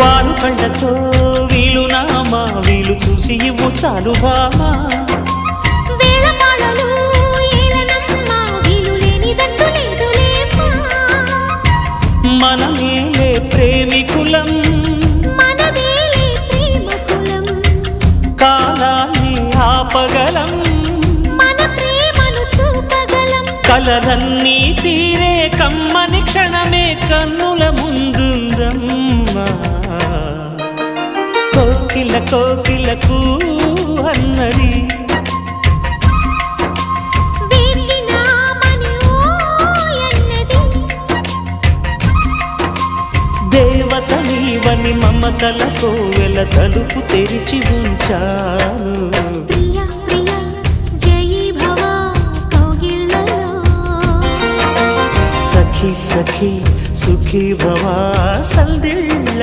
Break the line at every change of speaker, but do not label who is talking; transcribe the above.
వారు కళ్ళతో వీలు నామా వీలు చూసి ఇవ్వు చాలు బామా మనమేలే ప్రేమికులం కాలాన్ని ఆపగలం కలలన్నీ తీరే కమ్మని క్షణమే కన్నుల ముందుందమ్మా కోకిల కోకిలకు అన్నది దేవత నీవని మమతల కోవెల తలుపు తెరిచి ఉంచాను సఖీ సఖీ సుఖీ భవా సందిళ్ళ